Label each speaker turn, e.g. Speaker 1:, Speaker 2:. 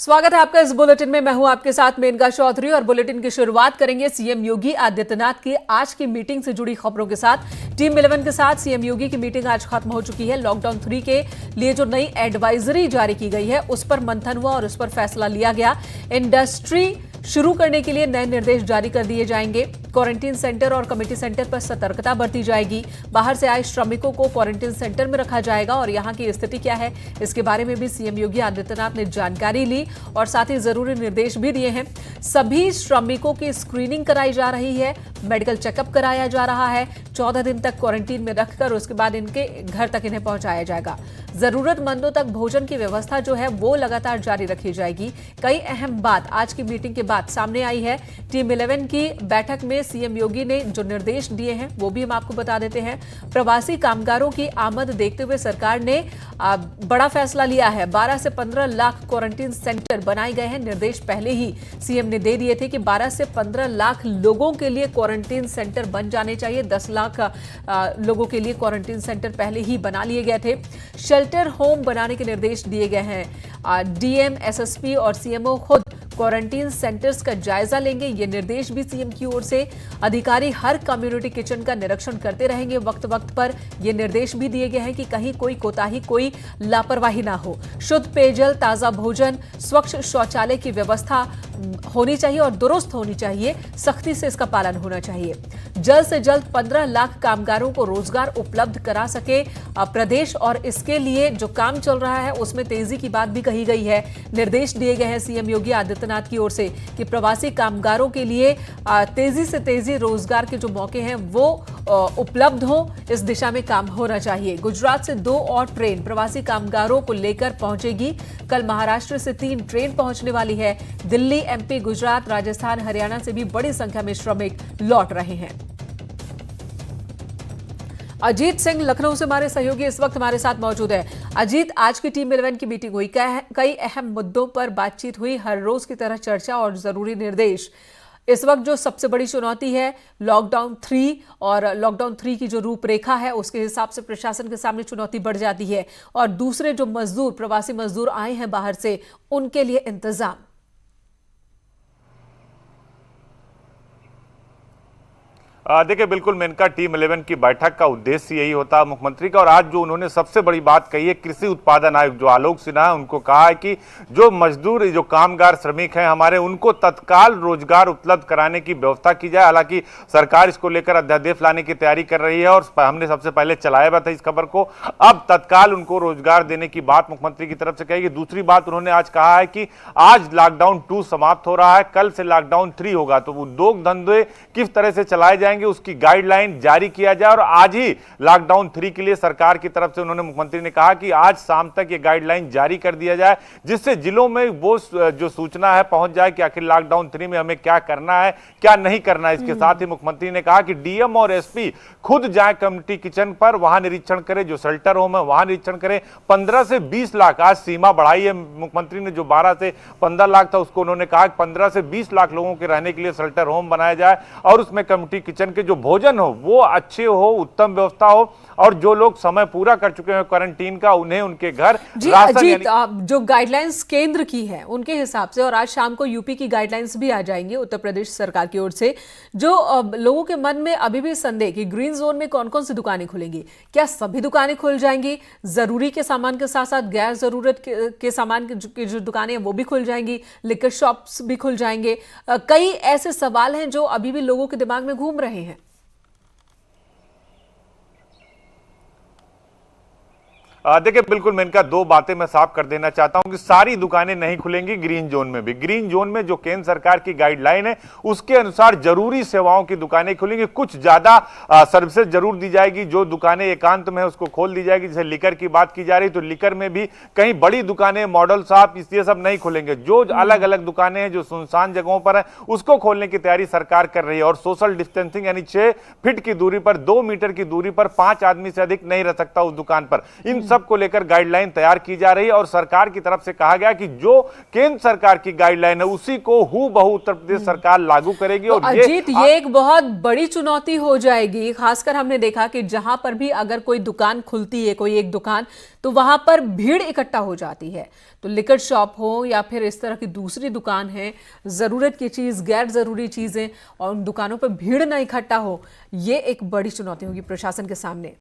Speaker 1: स्वागत है आपका इस बुलेटिन में। मैं हूं आपके साथ मेनका चौधरी और बुलेटिन की शुरुआत करेंगे सीएम योगी आदित्यनाथ की आज की मीटिंग से जुड़ी खबरों के साथ। टीम 11 के साथ सीएम योगी की मीटिंग आज खत्म हो चुकी है। लॉकडाउन 3 के लिए जो नई एडवाइजरी जारी की गई है उस पर मंथन हुआ और उस पर फैसला लिया गया। इंडस्ट्री शुरू करने के लिए नए निर्देश जारी कर दिए जाएंगे। क्वारंटीन सेंटर और कमेटी सेंटर पर सतर्कता बरती जाएगी। बाहर से आए श्रमिकों को क्वारंटीन सेंटर में रखा जाएगा और यहां की स्थिति क्या है इसके बारे में भी सीएम योगी आदित्यनाथ ने जानकारी ली और साथ ही जरूरी निर्देश भी दिए हैं। सभी श्रमिकों की स्क्रीनिंग कराई जा रही है, मेडिकल चेकअप कराया जा रहा है। 14 दिन तक क्वारंटीन में रखकर उसके बाद इनके घर तक इन्हें पहुंचाया जाएगा। जरूरतमंदों तक भोजन की व्यवस्था जो है वो लगातार जारी रखी जाएगी। कई अहम बात आज की मीटिंग के बाद सामने आई है। टीम 11 की बैठक में सीएम योगी ने जो निर्देश दिए हैं वो भी हम आपको बता देते हैं। प्रवासी कामगारों की आमद देखते हुए सरकार ने बड़ा फैसला लिया है। 12 से 15 लाख क्वारंटीन सेंटर बनाए गए हैं। निर्देश पहले ही सीएम ने दे दिए थे कि 12 से 15 लाख लोगों के लिए क्वारंटीन सेंटर बन जाने चाहिए। 10 लाख लोगों के लिए क्वारंटीन सेंटर पहले ही बना लिए गए थे। शेल्टर होम बनाने के निर्देश दिए गए हैं। डीएम, एसएसपी और सीएमओ खुद क्वारंटीन सेंटर्स का जायजा लेंगे। ये निर्देश भी सीएम की ओर से। अधिकारी हर कम्युनिटी किचन का निरीक्षण करते रहेंगे वक्त वक्त पर। ये निर्देश भी दिए गए हैं कि कहीं कोई कोताही, कोई लापरवाही ना हो। शुद्ध पेयजल, ताजा भोजन, स्वच्छ शौचालय की व्यवस्था होनी चाहिए और दुरुस्त होनी चाहिए। सख्ती से इसका पालन होना चाहिए। जल्द से जल्द 15 लाख कामगारों को रोजगार उपलब्ध करा सके प्रदेश और इसके लिए जो काम चल रहा है उसमें तेजी की बात भी कही गई है। निर्देश दिए गए हैं सीएम योगी आदित्यनाथ की ओर से कि प्रवासी कामगारों के लिए तेजी से तेजी रोजगार के जो मौके हैं वो उपलब्ध हो, इस दिशा में काम होना चाहिए। गुजरात से 2 और ट्रेन प्रवासी कामगारों को लेकर पहुंचेगी। कल महाराष्ट्र से 3 ट्रेन पहुंचने वाली है। दिल्ली, एमपी, गुजरात, राजस्थान, हरियाणा से भी बड़ी संख्या में श्रमिक लौट रहे हैं। अजीत सिंह लखनऊ से हमारे सहयोगी इस वक्त हमारे साथ मौजूद है। अजीत, आज की टीम 11 की मीटिंग हुई, कई अहम मुद्दों पर बातचीत हुई, हर रोज की तरह चर्चा और जरूरी निर्देश। इस वक्त जो सबसे बड़ी चुनौती है लॉकडाउन 3 और लॉकडाउन 3 की जो रूपरेखा है उसके हिसाब से प्रशासन के सामने चुनौती बढ़ जाती है और दूसरे जो मजदूर, प्रवासी मजदूर आए हैं बाहर से, उनके लिए इंतजाम।
Speaker 2: देखिए, बिल्कुल मेनका, टीम 11 की बैठक का उद्देश्य यही होता है मुख्यमंत्री का। और आज जो उन्होंने सबसे बड़ी बात कही है, कृषि उत्पादन आयुक्त जो आलोक सिन्हा है, उनको कहा है कि जो मजदूर, जो कामगार श्रमिक हैं हमारे, उनको तत्काल रोजगार उपलब्ध कराने की व्यवस्था की जाए। हालांकि सरकार इसको लेकर अध्यादेश लाने की तैयारी कर रही है और हमने सबसे पहले चलाया हुआ था इस खबर को। अब तत्काल उनको रोजगार देने की बात मुख्यमंत्री की तरफ से कही। दूसरी बात उन्होंने आज कहा है कि आज लॉकडाउन 2 समाप्त हो रहा है, कल से लॉकडाउन 3 होगा, तो उद्योग धंधे किस तरह से चलाए जाएंगे उसकी गाइडलाइन जारी किया जाए। और आज ही लॉकडाउन 3 के लिए सरकार की तरफ से उन्होंने, मुख्यमंत्री ने कहा कि आज शाम तक ये गाइडलाइन जारी कर दिया जाए, जिससे जिलों में वो जो सूचना है पहुंच जाए कि आखिर लॉकडाउन 3 में हमें क्या करना है, क्या नहीं करना है। इसके साथ ही मुख्यमंत्री ने कहा कि डीएम और एसपी खुद जाए कम्युनिटी किचन पर, वहां निरीक्षण करें, जो शेल्टर होम है वहां निरीक्षण करें। 15 से 20 लाख आज सीमा बढ़ाई है मुख्यमंत्री ने, जो 12 से 15 लाख था उसको उन्होंने कहा कि 15 से 20 लाख लोगों के रहने के लिए शेल्टर होम बनाया जाए और उसमें कम्युनिटी किचन के जो भोजन हो वो अच्छे हो, उत्तम व्यवस्था हो और जो लोग समय पूरा कर चुके हैं क्वारंटीन का उन्हें उनके घर राशन।
Speaker 1: जो गाइडलाइंस केंद्र की है उनके हिसाब से, और आज शाम को यूपी की गाइडलाइंस भी आ जाएंगी उत्तर प्रदेश सरकार की ओर से, जो लोगों के मन में अभी भी संदेह कि ग्रीन जोन में कौन कौन सी दुकानें खुलेंगी, क्या सभी दुकानें खुल जाएंगी? जरूरी के सामान के साथ साथ गैर जरूरत के सामान की जो दुकानें हैं वो भी खुल जाएंगी, लिकर शॉप्स भी खुल जाएंगे? कई ऐसे सवाल हैं जो अभी भी लोगों के दिमाग में घूम रहे हैं।
Speaker 2: देखिए, बिल्कुल मैं इनका 2 बातें मैं साफ कर देना चाहता हूं कि सारी दुकानें नहीं खुलेंगी ग्रीन जोन में भी। ग्रीन जोन में जो केंद्र सरकार की गाइडलाइन है उसके अनुसार जरूरी सेवाओं की दुकानें खुलेंगी। कुछ ज्यादा सर्विसेज जरूर दी जाएगी, जो दुकानें एकांत में है उसको खोल दी जाएगी। जैसे लिकर की बात की जा रही तो लिकर में भी कहीं बड़ी दुकानें, मॉडल शॉप, ये सब नहीं खुलेंगे। जो अलग अलग दुकानें हैं जो सुनसान जगहों पर है उसको खोलने की तैयारी सरकार कर रही है। और सोशल डिस्टेंसिंग यानी 6 फीट की दूरी पर, 2 मीटर की दूरी पर 5 आदमी से अधिक नहीं रह सकता उस दुकान पर। इन सब को लेकर गाइडलाइन तैयार की जा रही है और सरकार की तरफ से कहा गया कि जो केंद्र सरकार की गाइडलाइन है उसी को हूबहू उत्तर प्रदेश सरकार लागू करेगी।
Speaker 1: तो
Speaker 2: और
Speaker 1: अजीत, ये एक बहुत बड़ी चुनौती हो जाएगी। खासकर हमने देखा कि जहां पर भी अगर कोई दुकान खुलती है, कोई एक दुकान, तो वहां पर भीड़ इकट्ठा हो जाती है। तो लिकर शॉप हो या फिर इस तरह की दूसरी दुकान है, जरूरत की चीज, गैर जरूरी चीजें, और उन दुकानों पर भीड़ ना इकट्ठा हो, ये एक बड़ी चुनौती होगी प्रशासन के सामने।